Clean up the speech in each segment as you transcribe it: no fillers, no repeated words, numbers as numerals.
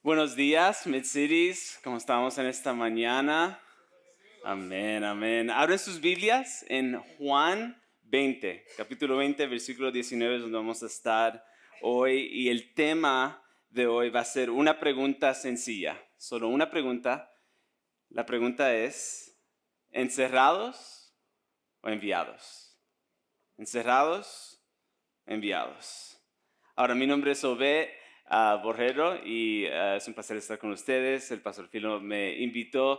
Buenos días, Mid-Cities. ¿Cómo estamos en esta mañana? Amén, amén. Abren sus Biblias en Juan 20, capítulo 20, versículo 19, es donde vamos a estar hoy. Y el tema de hoy va a ser una pregunta sencilla, solo una pregunta. La pregunta es, ¿encerrados o enviados? ¿Encerrados o enviados? Ahora, mi nombre es Obed Borrero y es un placer estar con ustedes. El pastor Filo me invitó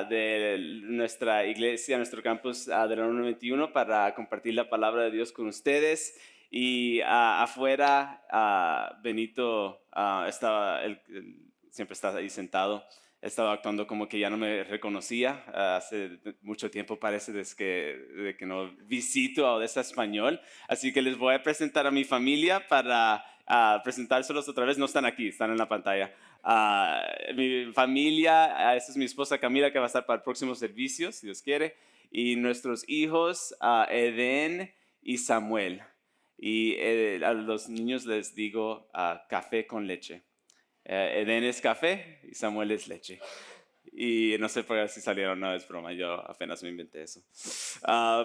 de nuestra iglesia, nuestro campus de la 91 para compartir la palabra de Dios con ustedes. Y afuera, Benito siempre está ahí sentado. Estaba actuando como que ya no me reconocía. Hace mucho tiempo parece de que no visito a Odessa Español. Así que les voy a presentar a mi familia para presentárselos otra vez. No están aquí, están en la pantalla. Mi familia, esta es mi esposa Camila que va a estar para el próximo servicio, si Dios quiere. Y nuestros hijos, Eden y Samuel. Y a los niños les digo café con leche. Eden es café y Samuel es leche. Y no sé por qué si salieron, no es broma, yo apenas me inventé eso.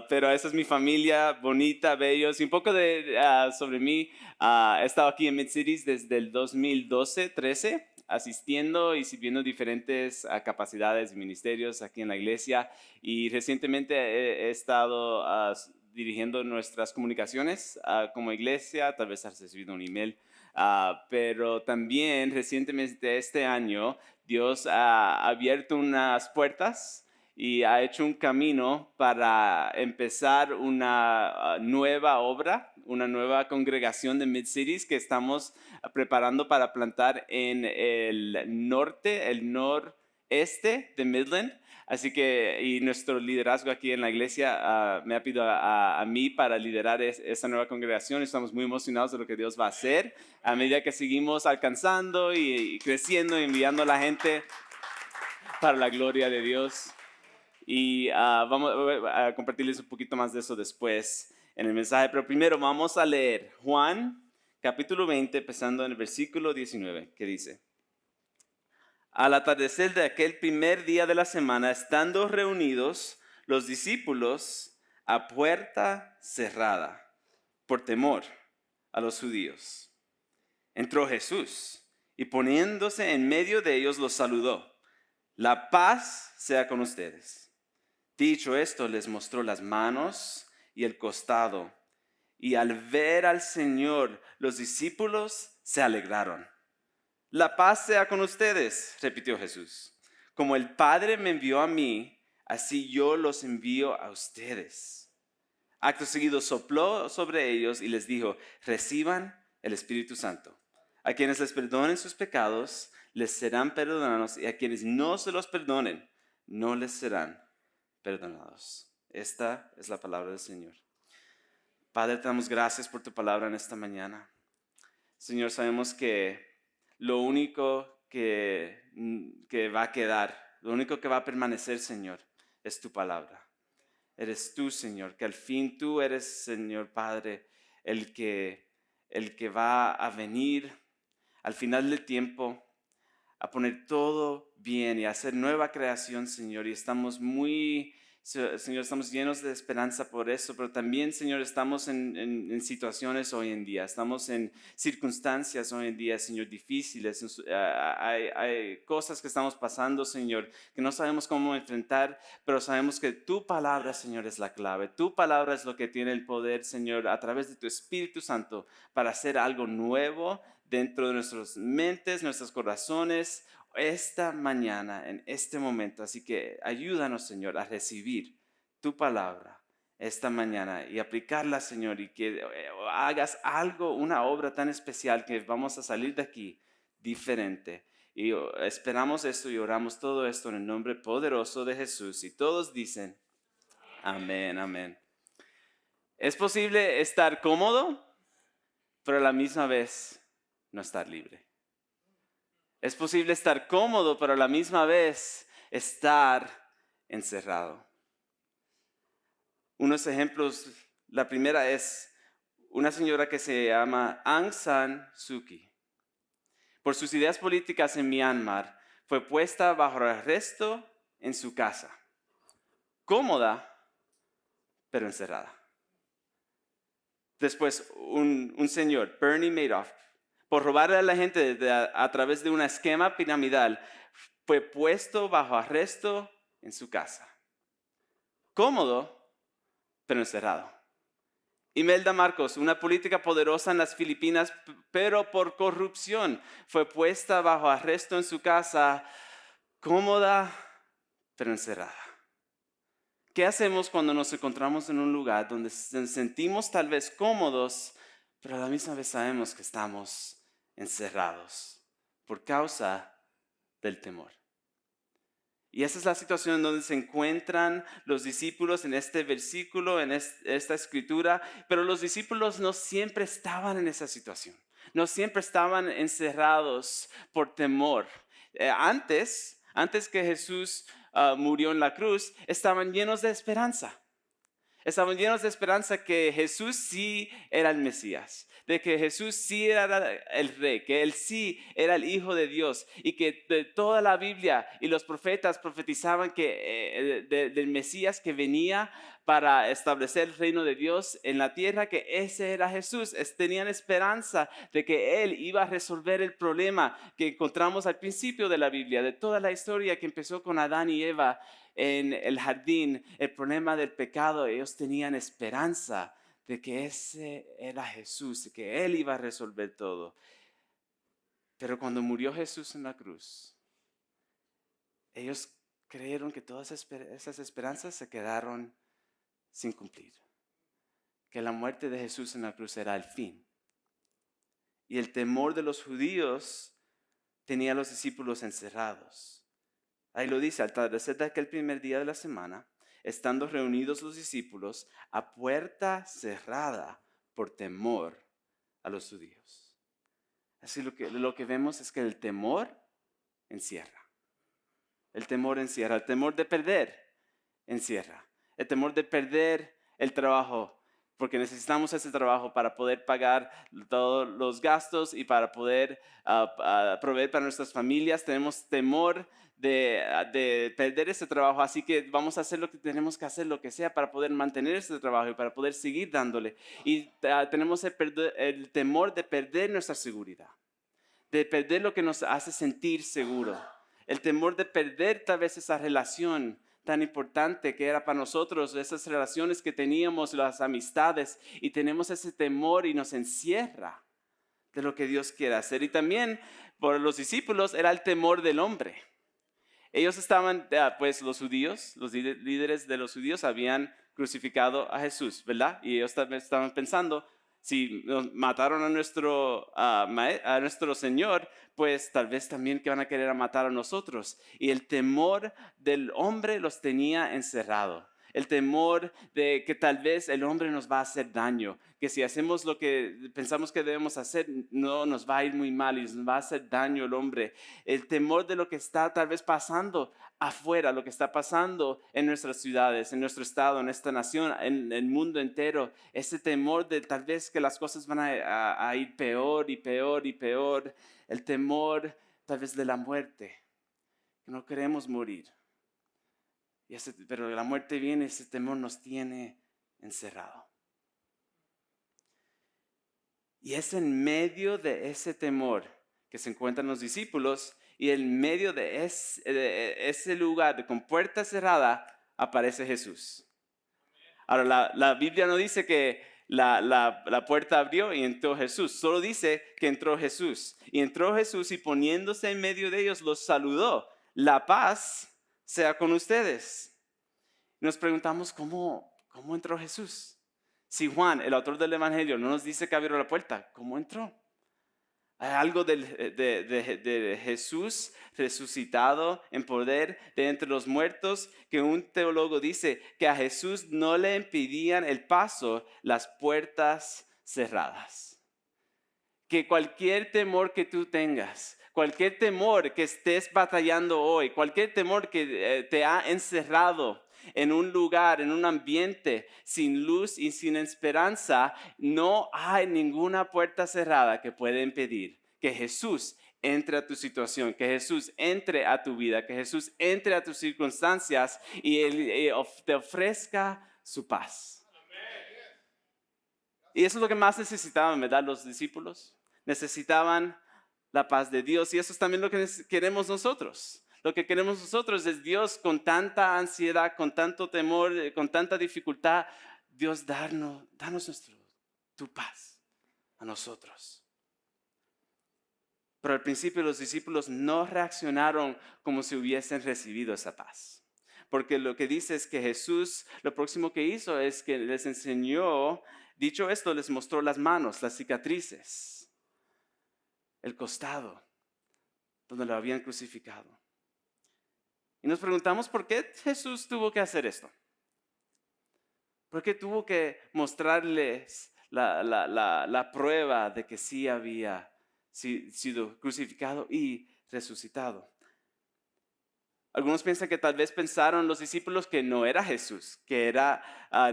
Pero esa es mi familia, bonita, bellos. Y un poco sobre mí, he estado aquí en Mid-Cities desde el 2012-13, asistiendo y sirviendo diferentes capacidades y ministerios aquí en la iglesia. Y recientemente he estado dirigiendo nuestras comunicaciones como iglesia, tal vez has recibido un email. Pero también recientemente este año Dios ha abierto unas puertas y ha hecho un camino para empezar una nueva obra, una nueva congregación de Mid-Cities que estamos preparando para plantar en el norte, el noreste de Midland. Así que, y nuestro liderazgo aquí en la iglesia me ha pedido a mí para liderar esta nueva congregación. Estamos muy emocionados de lo que Dios va a hacer a medida que seguimos alcanzando y creciendo y enviando a la gente para la gloria de Dios. Y vamos a compartirles un poquito más de eso después en el mensaje. Pero primero vamos a leer Juan capítulo 20, empezando en el versículo 19, que dice: Al atardecer de aquel primer día de la semana, estando reunidos los discípulos a puerta cerrada, por temor a los judíos, entró Jesús y poniéndose en medio de ellos los saludó. La paz sea con ustedes. Dicho esto, les mostró las manos y el costado. Y al ver al Señor, los discípulos se alegraron. La paz sea con ustedes, repitió Jesús. Como el Padre me envió a mí, así yo los envío a ustedes. Acto seguido sopló sobre ellos y les dijo: reciban el Espíritu Santo. A quienes les perdonen sus pecados, les serán perdonados, y a quienes no se los perdonen, no les serán perdonados. Esta es la palabra del Señor. Padre, te damos gracias por tu palabra en esta mañana. Señor, sabemos que lo único que va a quedar, lo único que va a permanecer, Señor, es tu palabra. Eres tú, Señor, que al fin tú eres, Señor Padre, el que va a venir al final del tiempo a poner todo bien y a hacer nueva creación, Señor. Y estamos Señor, estamos llenos de esperanza por eso, pero también, Señor, estamos en situaciones hoy en día, estamos en circunstancias hoy en día, Señor, difíciles. Hay cosas que estamos pasando, Señor, que no sabemos cómo enfrentar, pero sabemos que tu palabra, Señor, es la clave. Tu palabra es lo que tiene el poder, Señor, a través de tu Espíritu Santo para hacer algo nuevo dentro de nuestras mentes, nuestros corazones, esta mañana, en este momento. Así que ayúdanos, Señor, a recibir tu palabra esta mañana y aplicarla, Señor, y que hagas algo, una obra tan especial que vamos a salir de aquí diferente. Y esperamos esto y oramos todo esto en el nombre poderoso de Jesús. Y todos dicen, amén, amén. Es posible estar cómodo, pero a la misma vez no estar libre. Es posible estar cómodo, pero a la misma vez estar encerrado. Unos ejemplos, la primera es una señora que se llama Aung San Suu Kyi. por sus ideas políticas en Myanmar, fue puesta bajo arresto en su casa. Cómoda, pero encerrada. Después, un señor, Bernie Madoff, por robarle a la gente a través de un esquema piramidal, fue puesto bajo arresto en su casa. Cómodo, pero encerrado. Imelda Marcos, una política poderosa en las Filipinas, pero por corrupción, fue puesta bajo arresto en su casa, cómoda, pero encerrada. ¿Qué hacemos cuando nos encontramos en un lugar donde nos sentimos tal vez cómodos, pero a la misma vez sabemos que estamos encerrados por causa del temor? Y esa es la situación en donde se encuentran los discípulos en este versículo, en esta escritura, pero los discípulos no siempre estaban en esa situación, no siempre estaban encerrados por temor. Antes que Jesús murió en la cruz, estaban llenos de esperanza. Estaban llenos de esperanza que Jesús sí era el Mesías, de que Jesús sí era el Rey, que Él sí era el Hijo de Dios y que de toda la Biblia y los profetas profetizaban que del Mesías que venía para establecer el reino de Dios en la tierra, que ese era Jesús. Tenían esperanza de que Él iba a resolver el problema que encontramos al principio de la Biblia, de toda la historia que empezó con Adán y Eva en el jardín, el problema del pecado. Ellos tenían esperanza de que ese era Jesús, de que Él iba a resolver todo. Pero cuando murió Jesús en la cruz, ellos creyeron que todas esas esperanzas se quedaron sin cumplir, que la muerte de Jesús en la cruz era el fin. Y el temor de los judíos tenía a los discípulos encerrados. Ahí lo dice, al atardecer de aquel primer día de la semana, estando reunidos los discípulos a puerta cerrada por temor a los judíos. Así lo que vemos es que el temor encierra. El temor encierra, el temor de perder encierra. El temor de perder el trabajo, porque necesitamos ese trabajo para poder pagar todos los gastos y para poder proveer para nuestras familias. Tenemos temor de perder ese trabajo, así que vamos a hacer lo que tenemos que hacer, lo que sea, para poder mantener ese trabajo y para poder seguir dándole. Y tenemos el temor de perder nuestra seguridad, de perder lo que nos hace sentir seguro, el temor de perder tal vez esa relación tan importante que era para nosotros, esas relaciones que teníamos, las amistades, y tenemos ese temor y nos encierra de lo que Dios quiere hacer. Y también por los discípulos era el temor del hombre. Ellos estaban, pues los judíos, los líderes de los judíos habían crucificado a Jesús, ¿verdad? Y ellos también estaban pensando, si mataron a nuestro Señor, pues tal vez también que van a querer matar a nosotros. Y el temor del hombre los tenía encerrado. El temor de que tal vez el hombre nos va a hacer daño, que si hacemos lo que pensamos que debemos hacer, no nos va a ir muy mal y nos va a hacer daño el hombre. El temor de lo que está tal vez pasando afuera, lo que está pasando en nuestras ciudades, en nuestro estado, en esta nación, en el mundo entero. Ese temor de tal vez que las cosas van a ir peor y peor y peor. El temor tal vez de la muerte, que no queremos morir. Pero la muerte viene, ese temor nos tiene encerrado. Y es en medio de ese temor que se encuentran los discípulos, y en medio de ese lugar con puerta cerrada aparece Jesús. Ahora, la Biblia no dice que la puerta abrió y entró Jesús, solo dice que entró Jesús. Y entró Jesús y poniéndose en medio de ellos los saludó. La paz sea con ustedes. Nos preguntamos cómo entró Jesús. Si Juan, el autor del Evangelio, no nos dice que abrió la puerta, ¿cómo entró? Hay algo de Jesús resucitado en poder de entre los muertos, que un teólogo dice que a Jesús no le impedían el paso las puertas cerradas. Que cualquier temor que tú tengas, cualquier temor que estés batallando hoy, cualquier temor que te ha encerrado en un lugar, en un ambiente sin luz y sin esperanza, no hay ninguna puerta cerrada que pueda impedir que Jesús entre a tu situación, que Jesús entre a tu vida, que Jesús entre a tus circunstancias y Él te ofrezca su paz. Y eso es lo que más necesitaban, ¿verdad? Los discípulos necesitaban la paz de Dios y eso es también lo que queremos nosotros. Lo que queremos nosotros es Dios con tanta ansiedad, con tanto temor, con tanta dificultad. Dios, danos tu paz a nosotros. Pero al principio los discípulos no reaccionaron como si hubiesen recibido esa paz. Porque lo que dice es que Jesús, lo próximo que hizo es que les enseñó, dicho esto, les mostró las manos, las cicatrices, el costado, donde lo habían crucificado. Y nos preguntamos por qué Jesús tuvo que hacer esto. ¿Por qué tuvo que mostrarles la prueba de que sí había sido crucificado y resucitado? Algunos piensan que tal vez pensaron los discípulos que no era Jesús, que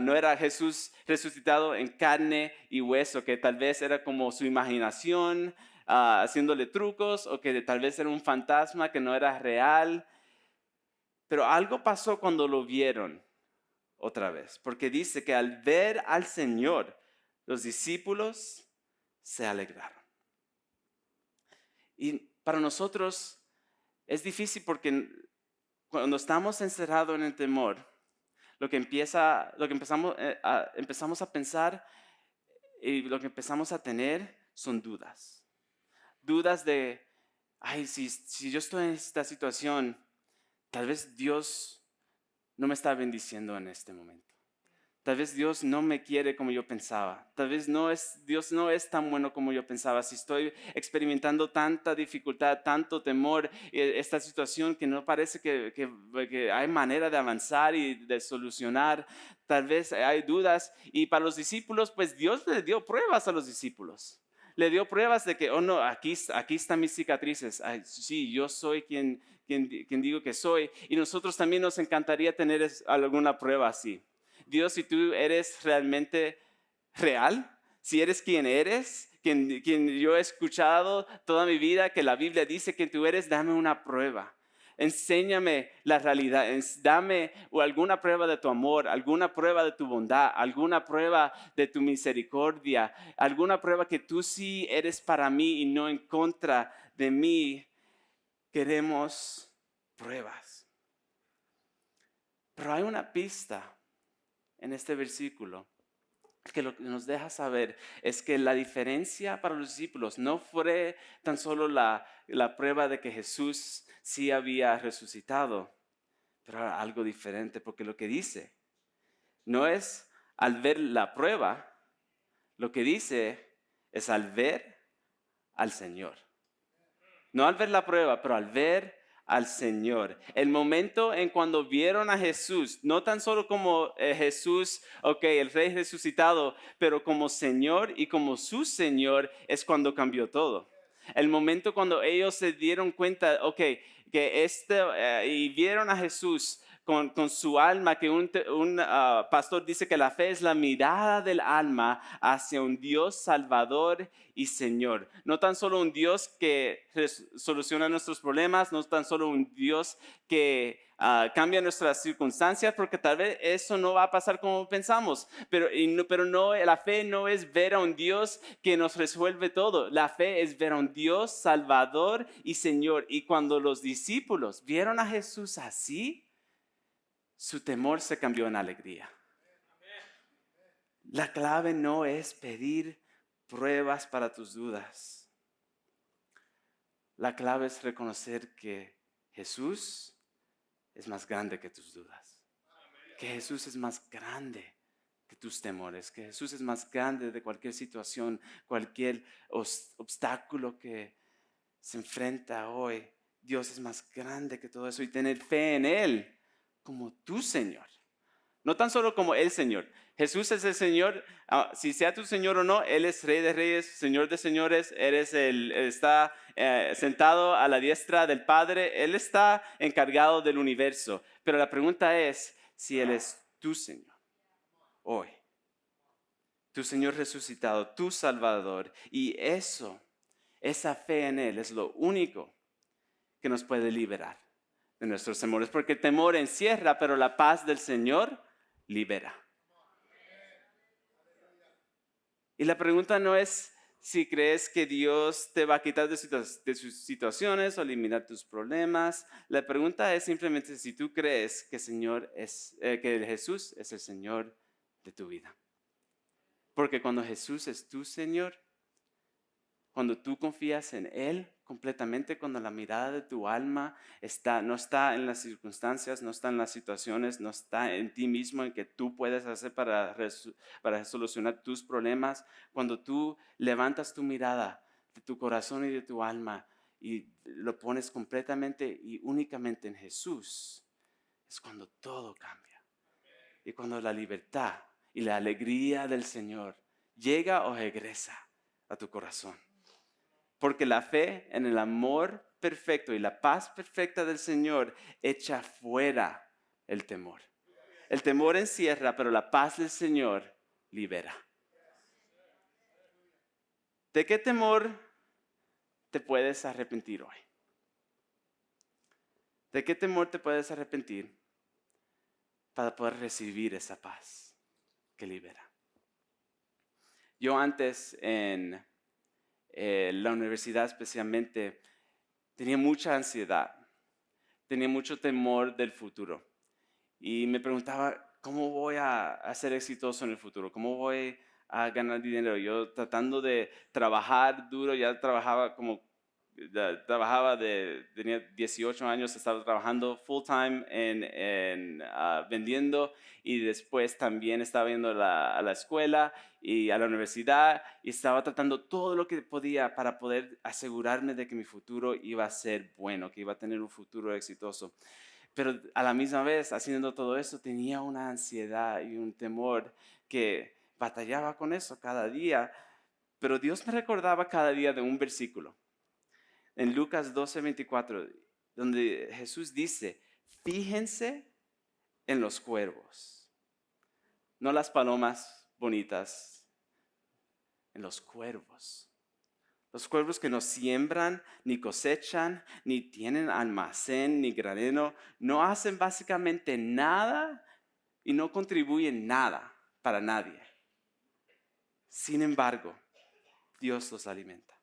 no era Jesús resucitado en carne y hueso, que tal vez era como su imaginación, haciéndole trucos, o que tal vez era un fantasma que no era real. Pero algo pasó cuando lo vieron otra vez, porque dice que al ver al Señor, los discípulos se alegraron. Y para nosotros es difícil porque cuando estamos encerrados en el temor, empezamos a pensar y lo que empezamos a tener son dudas. Dudas de, ay, si yo estoy en esta situación, tal vez Dios no me está bendiciendo en este momento. Tal vez Dios no me quiere como yo pensaba. Tal vez Dios no es tan bueno como yo pensaba. Si estoy experimentando tanta dificultad, tanto temor, esta situación que no parece que hay manera de avanzar y de solucionar, tal vez hay dudas. Y para los discípulos, pues Dios le dio pruebas a los discípulos. Le dio pruebas de que, oh no, aquí están mis cicatrices. Ay, sí, yo soy quien digo que soy. Y nosotros también nos encantaría tener alguna prueba así. Dios, si tú eres realmente real, si eres quien eres, quien yo he escuchado toda mi vida, que la Biblia dice que tú eres, dame una prueba. Enséñame la realidad, dame alguna prueba de tu amor, alguna prueba de tu bondad, alguna prueba de tu misericordia, alguna prueba que tú sí eres para mí y no en contra de mí. Queremos pruebas. Pero hay una pista en este versículo que lo que nos deja saber es que la diferencia para los discípulos no fue tan solo la prueba de que Jesús sí había resucitado, pero era algo diferente, porque lo que dice no es al ver la prueba, lo que dice es al ver al Señor. No al ver la prueba, pero al ver al Señor. El momento en cuando vieron a Jesús, no tan solo como Jesús, el Rey resucitado, pero como Señor y como su Señor, es cuando cambió todo. El momento cuando ellos se dieron cuenta, y vieron a Jesús con su alma, que un pastor dice que la fe es la mirada del alma hacia un Dios salvador y Señor. No tan solo un Dios que soluciona nuestros problemas, no tan solo un Dios que cambia nuestras circunstancias, porque tal vez eso no va a pasar como pensamos. Pero la fe no es ver a un Dios que nos resuelve todo. La fe es ver a un Dios salvador y Señor. Y cuando los discípulos vieron a Jesús así, su temor se cambió en alegría. La clave no es pedir pruebas para tus dudas. La clave es reconocer que Jesús es más grande que tus dudas. Que Jesús es más grande que tus temores. Que Jesús es más grande de cualquier situación, cualquier obstáculo que se enfrenta hoy. Dios es más grande que todo eso y tener fe en Él como tu Señor. No tan solo como el Señor. Jesús es el Señor, si sea tu Señor o no, Él es Rey de Reyes, Señor de Señores, está sentado a la diestra del Padre, Él está encargado del universo. Pero la pregunta es si Él es tu Señor hoy. Tu Señor resucitado, tu Salvador. Y eso Esa fe en Él es lo único que nos puede liberar de nuestros temores, porque el temor encierra, pero la paz del Señor libera. Y la pregunta no es si crees que Dios te va a quitar de sus situaciones o eliminar tus problemas. La pregunta es simplemente si tú crees que que Jesús es el Señor de tu vida. Porque cuando Jesús es tu Señor, cuando tú confías en Él completamente, cuando la mirada de tu alma no está en las circunstancias, no está en las situaciones, no está en ti mismo, en que tú puedes hacer para solucionar tus problemas, cuando tú levantas tu mirada de tu corazón y de tu alma y lo pones completamente y únicamente en Jesús, es cuando todo cambia. Y cuando la libertad y la alegría del Señor llega o regresa a tu corazón. Porque la fe en el amor perfecto y la paz perfecta del Señor echa fuera el temor. El temor encierra, pero la paz del Señor libera. ¿De qué temor te puedes arrepentir hoy? ¿De qué temor te puedes arrepentir para poder recibir esa paz que libera? Yo antes en la universidad especialmente tenía mucha ansiedad, tenía mucho temor del futuro y me preguntaba cómo voy a ser exitoso en el futuro, cómo voy a ganar dinero. Yo tratando de trabajar duro, ya tenía 18 años, estaba trabajando full time vendiendo y después también estaba yendo a la escuela y a la universidad y estaba tratando todo lo que podía para poder asegurarme de que mi futuro iba a ser bueno, que iba a tener un futuro exitoso. Pero a la misma vez, haciendo todo eso, tenía una ansiedad y un temor que batallaba con eso cada día. Pero Dios me recordaba cada día de un versículo en Lucas 12:24, donde Jesús dice, fíjense en los cuervos, no las palomas bonitas, en los cuervos. Los cuervos que no siembran, ni cosechan, ni tienen almacén, ni granero, no hacen básicamente nada y no contribuyen nada para nadie. Sin embargo, Dios los alimenta.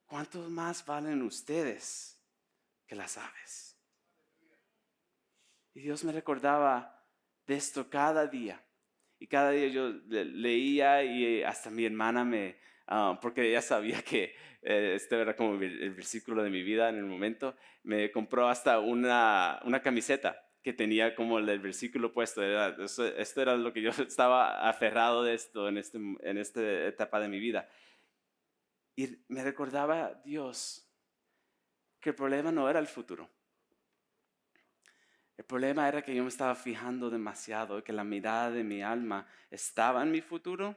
¿Cuántos más valen ustedes que las aves? Y Dios me recordaba de esto cada día. Y cada día yo leía y hasta mi hermana porque ella sabía que este era como el versículo de mi vida en el momento, me compró hasta una camiseta que tenía como el versículo puesto. Esto era lo que yo estaba aferrado de esto en esta etapa de mi vida. Y me recordaba Dios que el problema no era el futuro. El problema era que yo me estaba fijando demasiado, que la mirada de mi alma estaba en mi futuro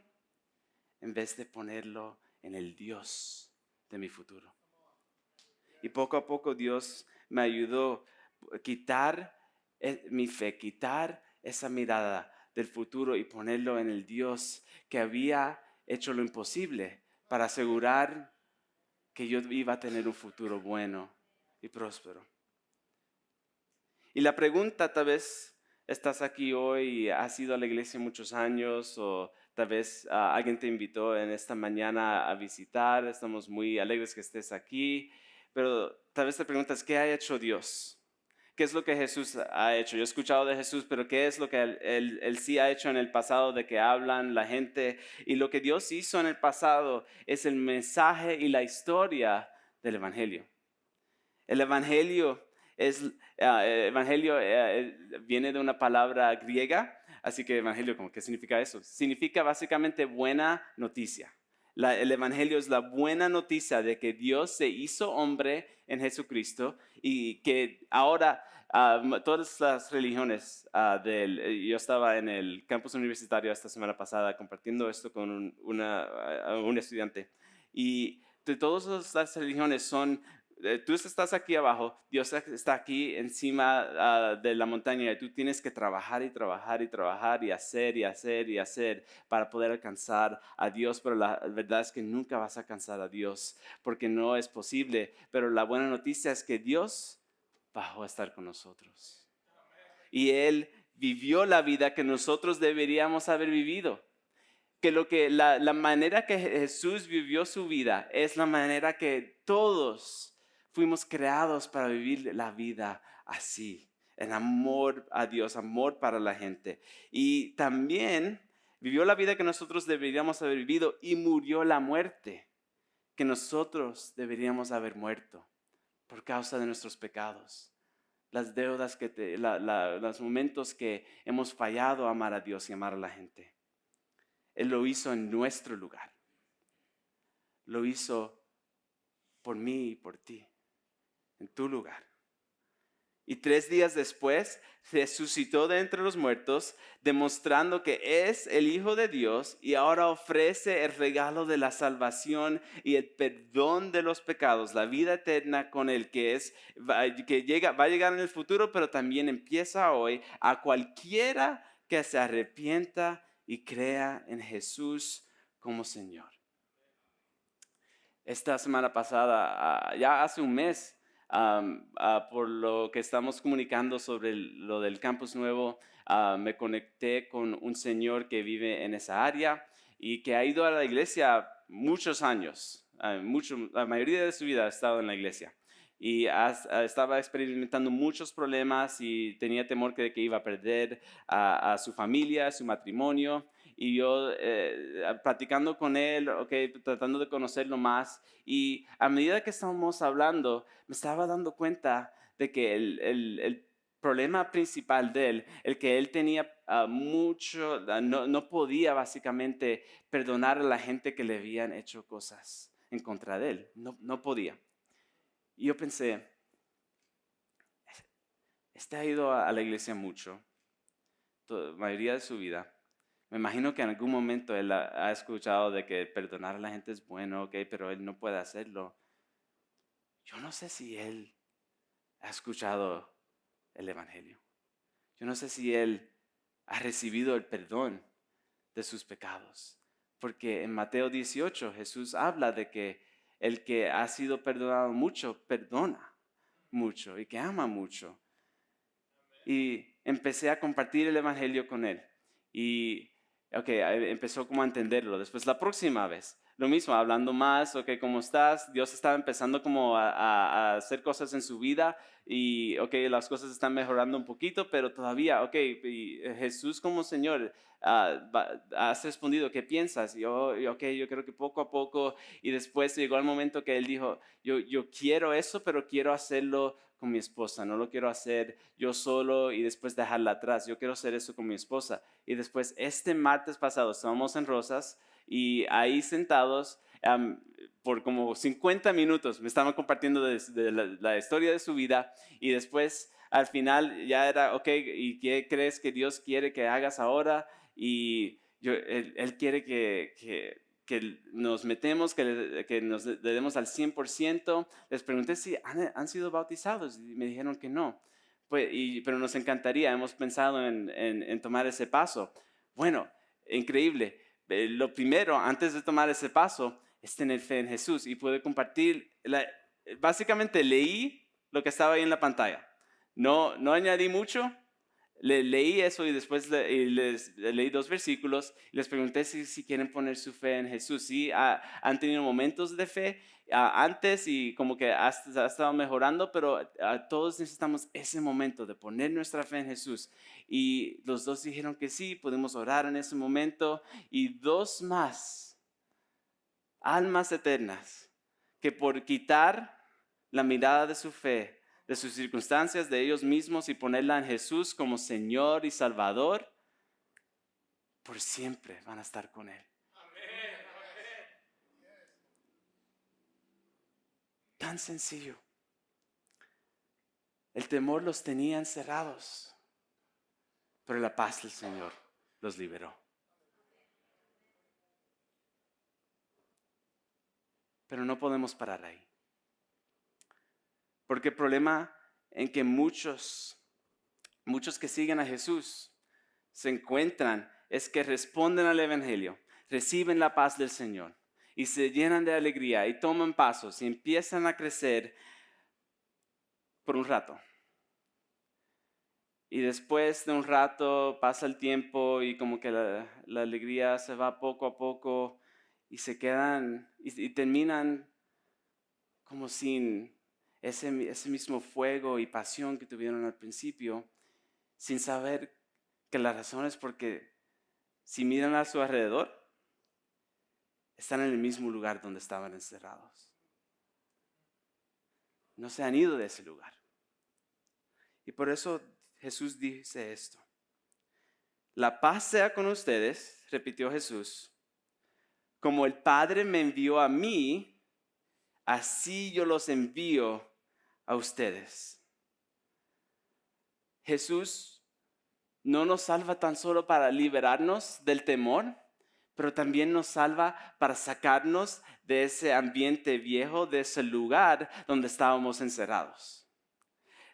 en vez de ponerlo en el Dios de mi futuro. Y poco a poco Dios me ayudó a quitar mi fe, quitar esa mirada del futuro y ponerlo en el Dios que había hecho lo imposible para asegurar que yo iba a tener un futuro bueno y próspero. Y la pregunta, tal vez estás aquí hoy y has ido a la iglesia muchos años o tal vez alguien te invitó en esta mañana a visitar. Estamos muy alegres que estés aquí, pero tal vez te preguntas, ¿qué ha hecho Dios? ¿Qué es lo que Jesús ha hecho? Yo he escuchado de Jesús, pero ¿qué es lo que él sí ha hecho en el pasado de que hablan la gente? Y lo que Dios hizo en el pasado es el mensaje y la historia del Evangelio. El Evangelio viene de una palabra griega, así que Evangelio, ¿qué significa eso? Significa básicamente buena noticia. El Evangelio es la buena noticia de que Dios se hizo hombre en Jesucristo y que ahora todas las religiones yo estaba en el campus universitario esta semana pasada compartiendo esto con un estudiante y de todas las religiones son tú estás aquí abajo, Dios está aquí encima de la montaña y tú tienes que trabajar y trabajar y trabajar y hacer y hacer y hacer para poder alcanzar a Dios, pero la verdad es que nunca vas a alcanzar a Dios porque no es posible, pero la buena noticia es que Dios bajó a estar con nosotros y Él vivió la vida que nosotros deberíamos haber vivido. Que la manera que Jesús vivió su vida es la manera que todos fuimos creados para vivir la vida así, en amor a Dios, amor para la gente. Y también vivió la vida que nosotros deberíamos haber vivido y murió la muerte que nosotros deberíamos haber muerto por causa de nuestros pecados. Las deudas los momentos que hemos fallado a amar a Dios y amar a la gente. Él lo hizo en nuestro lugar. Lo hizo por mí y por ti, en tu lugar. Y 3 días después resucitó de entre los muertos, demostrando que es el Hijo de Dios y ahora ofrece el regalo de la salvación y el perdón de los pecados, la vida eterna con el va a llegar en el futuro, pero también empieza hoy a cualquiera que se arrepienta y crea en Jesús como Señor. Esta semana pasada, ya hace un mes, por lo que estamos comunicando sobre lo del campus nuevo, me conecté con un señor que vive en esa área y que ha ido a la iglesia muchos años. La mayoría de su vida ha estado en la iglesia. Y estaba experimentando muchos problemas y tenía temor que iba a perder a su familia, a su matrimonio. Y yo platicando con él, tratando de conocerlo más. Y a medida que estábamos hablando, me estaba dando cuenta de que el problema principal de él, el que él tenía no podía básicamente perdonar a la gente que le habían hecho cosas en contra de él. No podía. Y yo pensé, este ha ido a la iglesia mucho, la mayoría de su vida. Me imagino que en algún momento él ha escuchado de que perdonar a la gente es bueno, pero él no puede hacerlo. Yo no sé si él ha escuchado el Evangelio. Yo no sé si él ha recibido el perdón de sus pecados. Porque en Mateo 18 Jesús habla de que el que ha sido perdonado mucho, perdona mucho y que ama mucho. Y empecé a compartir el Evangelio con él. Y empezó como a entenderlo. Después la próxima vez, lo mismo, hablando más, ¿cómo estás? Dios estaba empezando como a hacer cosas en su vida y, las cosas están mejorando un poquito, pero todavía, y Jesús como Señor, has respondido, ¿qué piensas? Y yo creo que poco a poco, y después llegó el momento que él dijo, yo quiero eso, pero quiero hacerlo con mi esposa, no lo quiero hacer yo solo y después dejarla atrás, yo quiero hacer eso con mi esposa. Y después este martes pasado estábamos en Rosas y ahí sentados por como 50 minutos me estaban compartiendo de la historia de su vida y después al final ya era, ¿y qué crees que Dios quiere que hagas ahora? Y él quiere que nos metemos, que nos demos al 100%. Les pregunté si han sido bautizados y me dijeron que no. Pero nos encantaría, hemos pensado en tomar ese paso. Bueno, increíble. Lo primero, antes de tomar ese paso, es tener fe en Jesús y poder compartir. Básicamente leí lo que estaba ahí en la pantalla. No añadí mucho. Leí eso y después les leí 2 versículos y les pregunté si quieren poner su fe en Jesús. Sí, han tenido momentos de fe antes y como que ha estado mejorando, pero todos necesitamos ese momento de poner nuestra fe en Jesús. Y los 2 dijeron que sí, podemos orar en ese momento. Y 2 más, almas eternas, que por quitar la mirada de su fe, de sus circunstancias, de ellos mismos y ponerla en Jesús como Señor y Salvador, por siempre van a estar con Él. Tan sencillo. El temor los tenía encerrados, pero la paz del Señor los liberó. Pero no podemos parar ahí. Porque el problema en que muchos que siguen a Jesús se encuentran es que responden al Evangelio, reciben la paz del Señor y se llenan de alegría y toman pasos y empiezan a crecer por un rato. Y después de un rato pasa el tiempo y como que la alegría se va poco a poco y se quedan y terminan como sin ese mismo fuego y pasión que tuvieron al principio, sin saber que la razón es porque si miran a su alrededor, están en el mismo lugar donde estaban encerrados. No se han ido de ese lugar. Y por eso Jesús dice esto. La paz sea con ustedes, repitió Jesús. Como el Padre me envió a mí, así yo los envío a ustedes. Jesús no nos salva tan solo para liberarnos del temor, pero también nos salva para sacarnos de ese ambiente viejo, de ese lugar donde estábamos encerrados.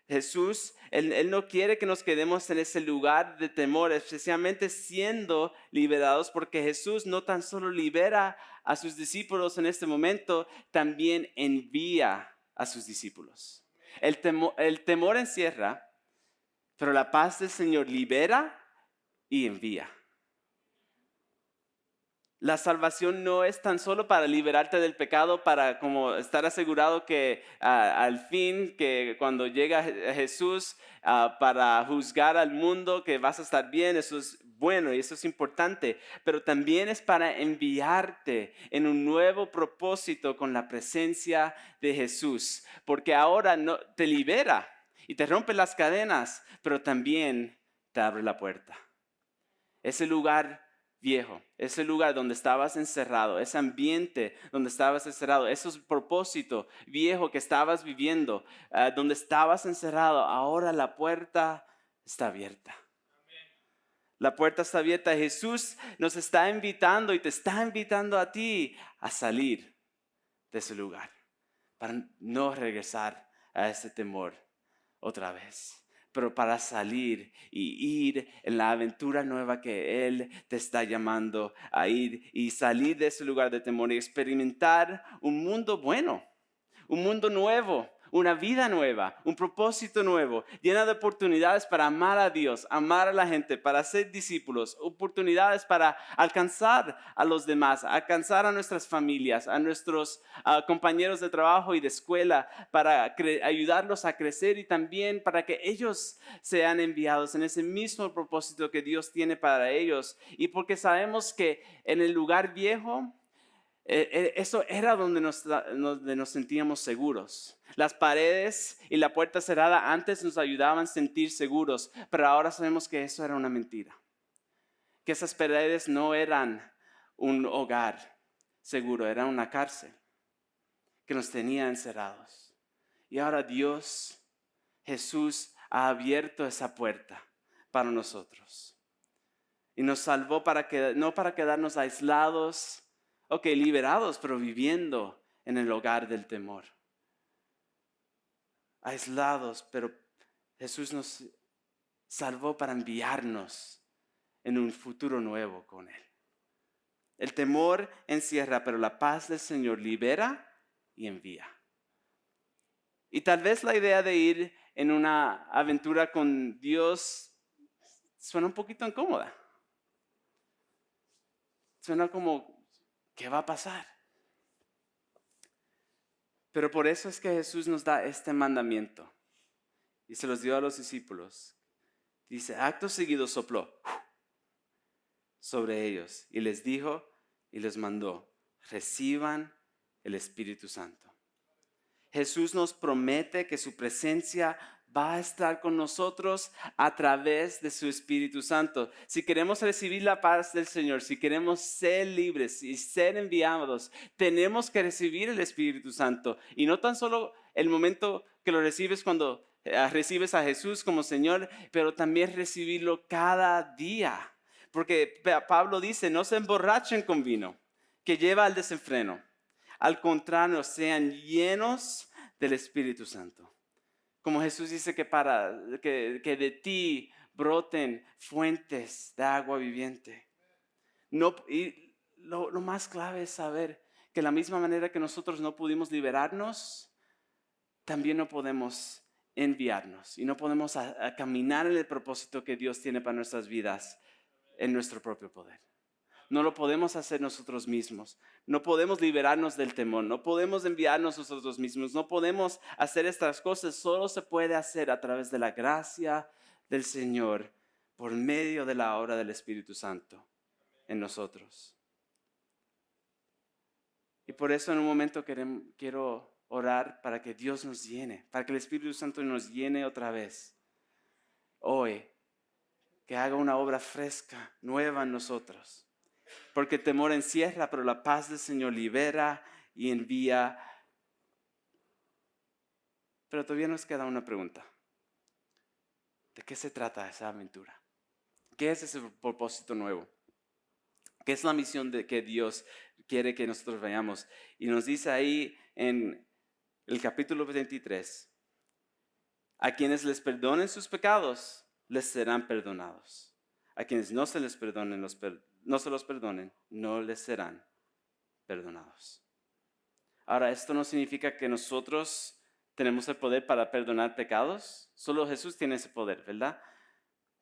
Jesús, Él no quiere que nos quedemos en ese lugar de temor, especialmente siendo liberados, porque Jesús no tan solo libera a sus discípulos en este momento, también envía a sus discípulos. El temor encierra, pero la paz del Señor libera y envía. La salvación no es tan solo para liberarte del pecado, para como estar asegurado que al fin, que cuando llega Jesús para juzgar al mundo, que vas a estar bien, eso es bueno y eso es importante, pero también es para enviarte en un nuevo propósito con la presencia de Jesús, porque ahora no, te libera y te rompe las cadenas, pero también te abre la puerta. Ese lugar viejo, ese lugar donde estabas encerrado, ese ambiente donde estabas encerrado, ese propósito viejo que estabas viviendo, donde estabas encerrado, ahora la puerta está abierta. La puerta está abierta. Jesús nos está invitando y te está invitando a ti a salir de ese lugar para no regresar a ese temor otra vez, pero para salir y ir en la aventura nueva que Él te está llamando a ir y salir de ese lugar de temor y experimentar un mundo bueno, un mundo nuevo, una vida nueva, un propósito nuevo, llena de oportunidades para amar a Dios, amar a la gente, para ser discípulos, oportunidades para alcanzar a los demás, alcanzar a nuestras familias, a nuestros compañeros de trabajo y de escuela, para ayudarlos a crecer y también para que ellos sean enviados en ese mismo propósito que Dios tiene para ellos. Y porque sabemos que en el lugar viejo, eso era donde nos sentíamos seguros. Las paredes y la puerta cerrada antes nos ayudaban a sentir seguros, pero ahora sabemos que eso era una mentira. Que esas paredes no eran un hogar seguro, era una cárcel que nos tenía encerrados. Y ahora Dios, Jesús, ha abierto esa puerta para nosotros. Y nos salvó no para quedarnos aislados, liberados, pero viviendo en el hogar del temor. Aislados, pero Jesús nos salvó para enviarnos en un futuro nuevo con Él. El temor encierra, pero la paz del Señor libera y envía. Y tal vez la idea de ir en una aventura con Dios suena un poquito incómoda. Suena como, ¿qué va a pasar? Pero por eso es que Jesús nos da este mandamiento y se los dio a los discípulos. Dice, acto seguido sopló sobre ellos y les dijo y les mandó, reciban el Espíritu Santo. Jesús nos promete que su presencia va a estar con nosotros a través de su Espíritu Santo. Si queremos recibir la paz del Señor, si queremos ser libres y ser enviados, tenemos que recibir el Espíritu Santo. Y no tan solo el momento que lo recibes cuando recibes a Jesús como Señor, pero también recibirlo cada día. Porque Pablo dice, no se emborrachen con vino, que lleva al desenfreno. Al contrario, sean llenos del Espíritu Santo. Como Jesús dice que de ti broten fuentes de agua viviente. No, y lo más clave es saber que la misma manera que nosotros no pudimos liberarnos, también no podemos enviarnos y no podemos a caminar en el propósito que Dios tiene para nuestras vidas en nuestro propio poder. No lo podemos hacer nosotros mismos. No podemos liberarnos del temor. No podemos enviarnos nosotros mismos. No podemos hacer estas cosas. Solo se puede hacer a través de la gracia del Señor por medio de la obra del Espíritu Santo en nosotros. Y por eso en un momento quiero orar para que Dios nos llene, para que el Espíritu Santo nos llene otra vez. Hoy, que haga una obra fresca, nueva en nosotros. Porque el temor encierra, pero la paz del Señor libera y envía. Pero todavía nos queda una pregunta. ¿De qué se trata esa aventura? ¿Qué es ese propósito nuevo? ¿Qué es la misión de que Dios quiere que nosotros veamos? Y nos dice ahí en el capítulo 23, a quienes les perdonen sus pecados, les serán perdonados. A quienes no se les perdonen, no se los perdonen, no les serán perdonados. Ahora, esto no significa que nosotros tenemos el poder para perdonar pecados. Solo Jesús tiene ese poder, ¿verdad?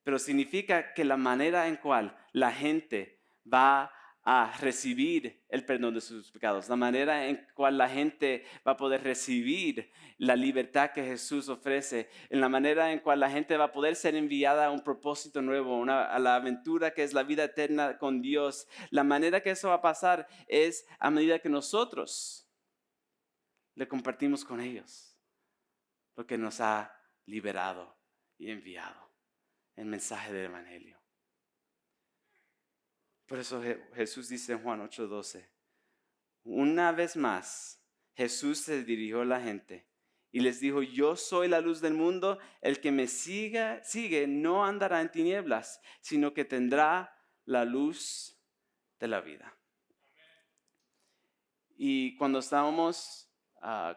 Pero significa que la manera en cual la gente va a recibir el perdón de sus pecados, la manera en cual la gente va a poder recibir la libertad que Jesús ofrece, en la manera en cual la gente va a poder ser enviada a un propósito nuevo, a la aventura que es la vida eterna con Dios, la manera que eso va a pasar es a medida que nosotros le compartimos con ellos lo que nos ha liberado y enviado, el mensaje del Evangelio. Por eso Jesús dice en Juan 8:12, una vez más Jesús se dirigió a la gente y les dijo, yo soy la luz del mundo, el que me sigue no andará en tinieblas, sino que tendrá la luz de la vida. Y cuando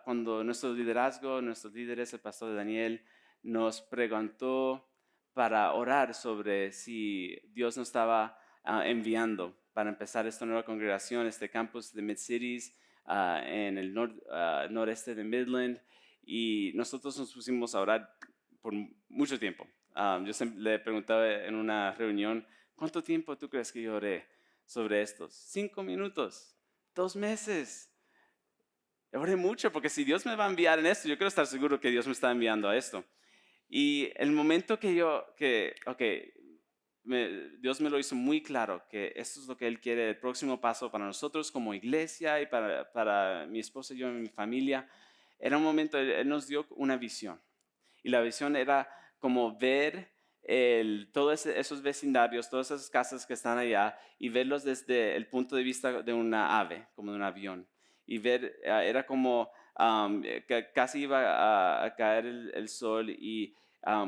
cuando nuestro liderazgo, nuestros líderes, el pastor Daniel, nos preguntó para orar sobre si Dios nos estaba enviando para empezar esta nueva congregación, este campus de Mid-Cities en el noreste de Midland. Y nosotros nos pusimos a orar por mucho tiempo. Yo le preguntaba en una reunión, ¿cuánto tiempo tú crees que yo oré sobre estos? 5 minutos. 2 meses. Oré mucho porque si Dios me va a enviar en esto, yo quiero estar seguro que Dios me está enviando a esto. Y el momento Dios me lo hizo muy claro que esto es lo que Él quiere, el próximo paso para nosotros como iglesia y para mi esposa y yo y mi familia. Era un momento, Él nos dio una visión. Y la visión era como ver todos esos vecindarios, todas esas casas que están allá y verlos desde el punto de vista de una ave, como de un avión. Y ver, era como que casi iba a caer el sol y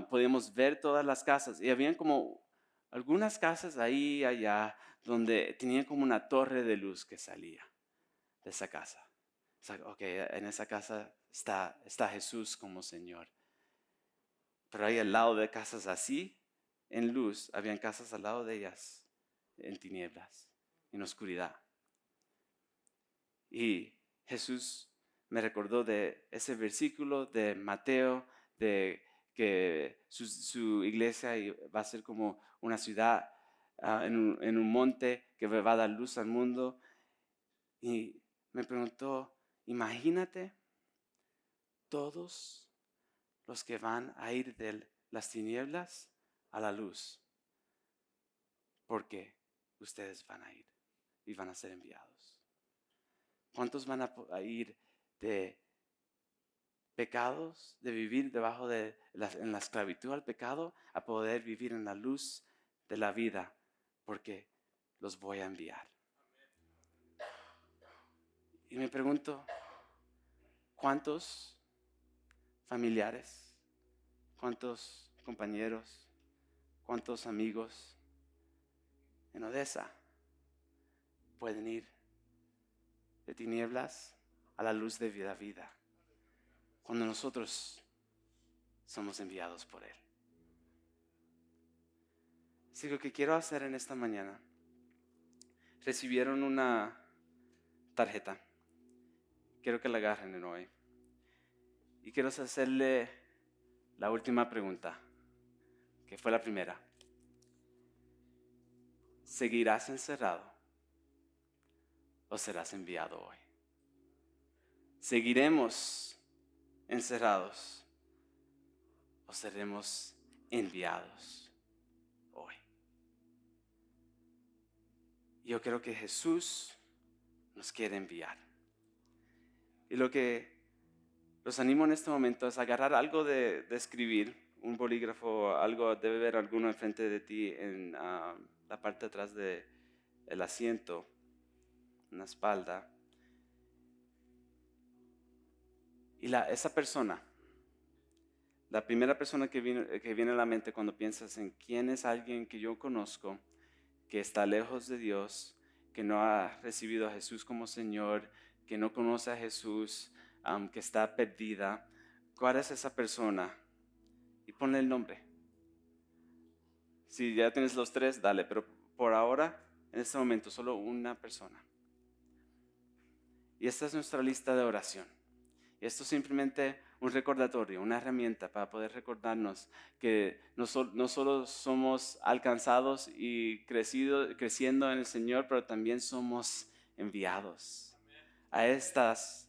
podíamos ver todas las casas. Y habían como algunas casas ahí y allá donde tenían como una torre de luz que salía de esa casa. O sea, ok, en esa casa está Jesús como Señor. Pero ahí al lado de casas así, en luz, habían casas al lado de ellas, en tinieblas, en oscuridad. Y Jesús me recordó de ese versículo de Mateo, de que su iglesia va a ser como una ciudad en un monte que va a dar luz al mundo. Y me preguntó, imagínate todos los que van a ir de las tinieblas a la luz, porque ustedes van a ir y van a ser enviados. ¿Cuántos van a ir de pecados, de vivir debajo en la esclavitud al pecado, a poder vivir en la luz de la vida? Porque los voy a enviar. Y me pregunto, ¿cuántos familiares, cuántos compañeros, cuántos amigos en Odessa pueden ir de tinieblas a la luz de vida? Cuando nosotros somos enviados por Él. Así que lo que quiero hacer en esta mañana, recibieron una tarjeta. Quiero que la agarren hoy. Y quiero hacerle la última pregunta, que fue la primera. ¿Seguirás encerrado o serás enviado hoy? ¿Seguiremos encerrados o seremos enviados hoy? Yo creo que Jesús nos quiere enviar. Y lo que los animo en este momento es agarrar algo de escribir, un bolígrafo, algo, debe haber alguno enfrente de ti en la parte de atrás del asiento, en la espalda. Y esa persona, la primera persona que viene a la mente cuando piensas en quién es alguien que yo conozco, que está lejos de Dios, que no ha recibido a Jesús como Señor, que no conoce a Jesús, que está perdida, ¿cuál es esa persona? Y ponle el nombre. Si ya tienes los tres, dale, pero por ahora, en este momento, solo una persona. Y esta es nuestra lista de oración. Y esto es simplemente un recordatorio, una herramienta para poder recordarnos que no solo somos alcanzados y creciendo en el Señor, pero también somos enviados a estas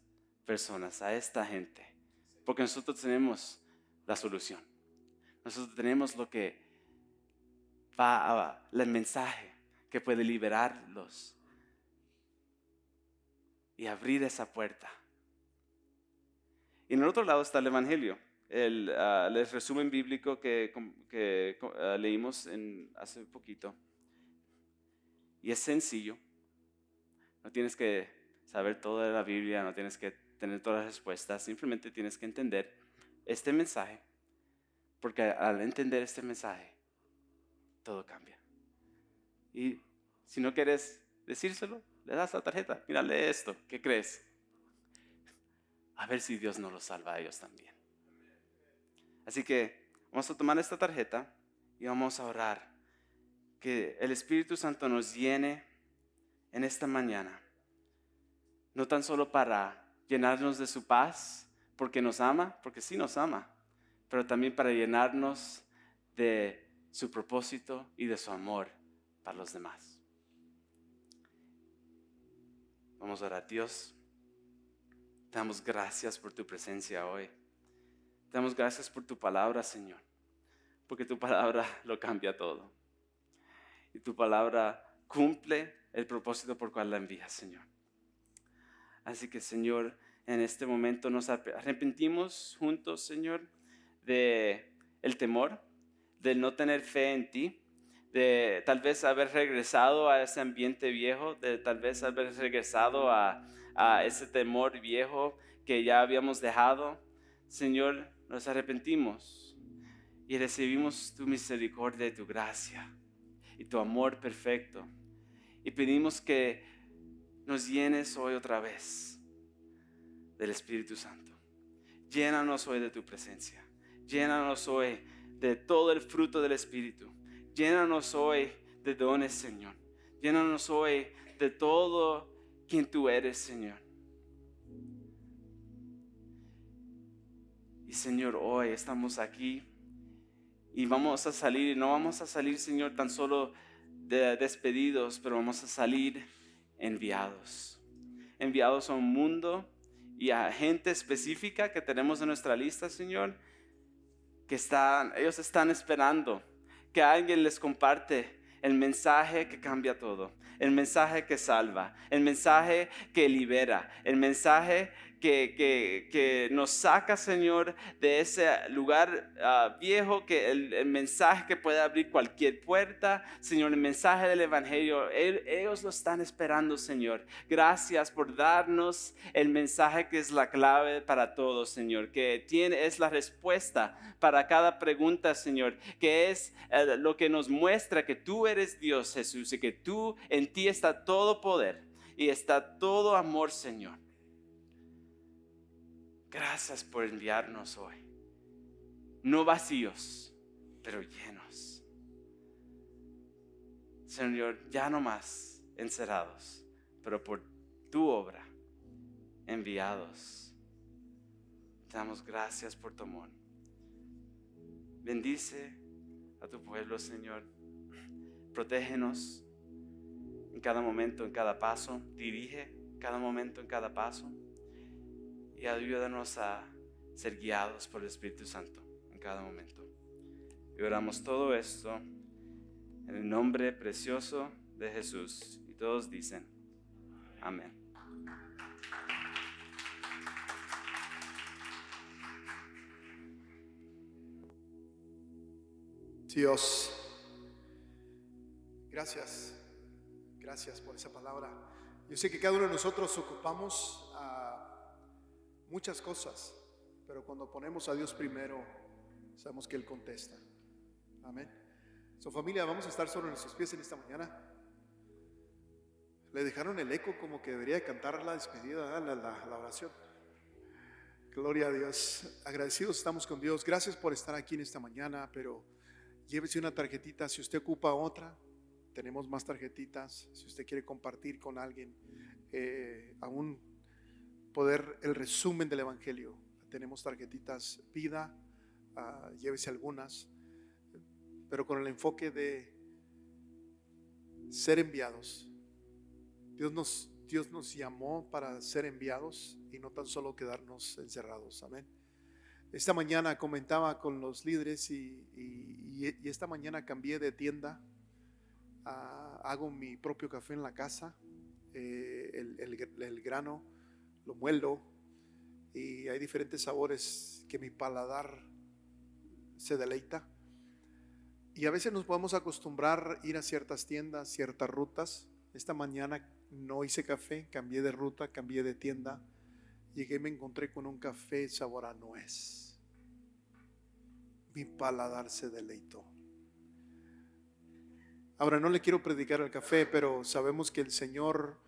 personas, a esta gente. Porque nosotros tenemos la solución. Nosotros tenemos lo que el mensaje que puede liberarlos y abrir esa puerta. Y en el otro lado está el Evangelio, el resumen bíblico que leímos hace poquito. Y es sencillo. No tienes que saber toda la Biblia, no tienes que tener todas las respuestas. Simplemente tienes que entender este mensaje. Porque al entender este mensaje, todo cambia. Y si no quieres decírselo, le das la tarjeta. Mira, lee esto. ¿Qué crees? A ver si Dios no los salva a ellos también. Así que vamos a tomar esta tarjeta y vamos a orar. Que el Espíritu Santo nos llene en esta mañana. No tan solo para llenarnos de su paz, porque nos ama, porque sí nos ama, pero también para llenarnos de su propósito y de su amor para los demás. Vamos a orar. Dios, te damos gracias por tu presencia hoy. Te damos gracias por tu palabra, Señor, porque tu palabra lo cambia todo. Y tu palabra cumple el propósito por cual la envías, Señor. Así que, Señor, en este momento nos arrepentimos juntos, Señor, de el temor, de no tener fe en ti, de tal vez haber regresado a ese ambiente viejo, de tal vez haber regresado a ese temor viejo que ya habíamos dejado. Señor, nos arrepentimos y recibimos tu misericordia y tu gracia y tu amor perfecto. Y pedimos que nos llenes hoy otra vez del Espíritu Santo. Llénanos hoy de tu presencia. Llénanos hoy de todo el fruto del Espíritu. Llénanos hoy de dones, Señor. Llénanos hoy de todo quien tú eres, Señor. Y Señor, hoy estamos aquí y vamos a salir. No vamos a salir, Señor, tan solo despedidos, pero vamos a salir enviados. Enviados a un mundo y a gente específica que tenemos en nuestra lista, Señor, que ellos están esperando que alguien les comparte el mensaje que cambia todo, el mensaje que salva, el mensaje que libera, el mensaje que nos saca, Señor, de ese lugar viejo, que el mensaje que puede abrir cualquier puerta, Señor, el mensaje del Evangelio. Ellos lo están esperando, Señor. Gracias por darnos el mensaje que es la clave para todos, Señor, que es la respuesta para cada pregunta, Señor, que es lo que nos muestra que tú eres Dios, Jesús, y que en ti está todo poder y está todo amor, Señor. Gracias por enviarnos hoy. no vacíos, pero llenos. Señor, ya no más encerrados, pero por tu obra enviados. Te damos gracias por tu amor. Bendice a tu pueblo, Señor. Protégenos en cada momento, en cada paso. Dirige cada momento, en cada paso. Y ayúdanos a ser guiados por el Espíritu Santo en cada momento. Y oramos todo esto en el nombre precioso de Jesús. Y todos dicen, amén. Dios, gracias por esa palabra. Yo sé que cada uno de nosotros ocupamos muchas cosas, pero cuando ponemos a Dios primero, sabemos que Él contesta. Amén. Su familia, vamos a estar sobre nuestros pies en esta mañana. Le dejaron el eco como que debería cantar la despedida, la oración. Gloria a Dios. Agradecidos estamos con Dios. Gracias por estar aquí en esta mañana, pero llévese una tarjetita. Si usted ocupa otra, tenemos más tarjetitas. Si usted quiere compartir con alguien aún poder el resumen del Evangelio, tenemos tarjetitas vida. Llévese algunas, pero con el enfoque de ser enviados. Dios nos llamó para ser enviados y no tan solo quedarnos encerrados. Amén. Esta mañana comentaba con los líderes y esta mañana cambié de tienda. Hago mi propio café en la casa. El grano lo muelo y hay diferentes sabores que mi paladar se deleita. Y a veces nos podemos acostumbrar a ir a ciertas tiendas, ciertas rutas. Esta mañana no hice café, cambié de ruta, cambié de tienda. Llegué y me encontré con un café sabor a nuez. Mi paladar se deleitó. Ahora no le quiero predicar el café, pero sabemos que el Señor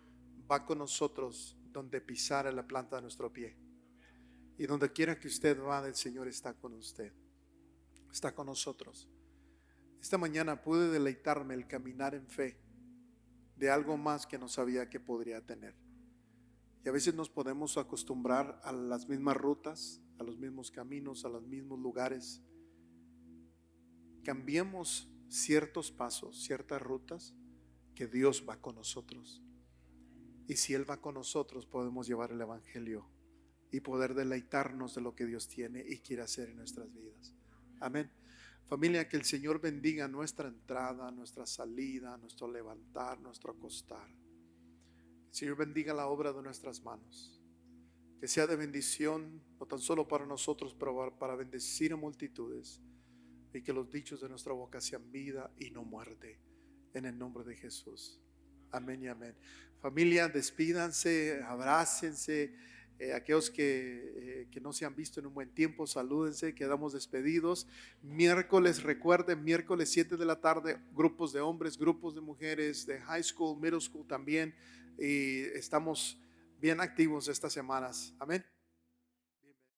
va con nosotros donde pisara la planta de nuestro pie. Y donde quiera que usted va, el Señor está con usted. Está con nosotros. Esta mañana pude deleitarme el caminar en fe de algo más que no sabía que podría tener. Y a veces nos podemos acostumbrar a las mismas rutas, a los mismos caminos, a los mismos lugares. Cambiemos ciertos pasos, ciertas rutas, que Dios va con nosotros. Y si Él va con nosotros, podemos llevar el Evangelio y poder deleitarnos de lo que Dios tiene y quiere hacer en nuestras vidas. Amén. Familia, que el Señor bendiga nuestra entrada, nuestra salida, nuestro levantar, nuestro acostar. Que el Señor bendiga la obra de nuestras manos. Que sea de bendición, no tan solo para nosotros, pero para bendecir a multitudes. Y que los dichos de nuestra boca sean vida y no muerte. En el nombre de Jesús. Amén y amén. Familia, despídanse, abrácense. Aquellos que no se han visto en un buen tiempo, salúdense, quedamos despedidos. Miércoles, recuerden, miércoles 7 de la tarde, grupos de hombres, grupos de mujeres, de high school, middle school también. Y estamos bien activos estas semanas. Amén.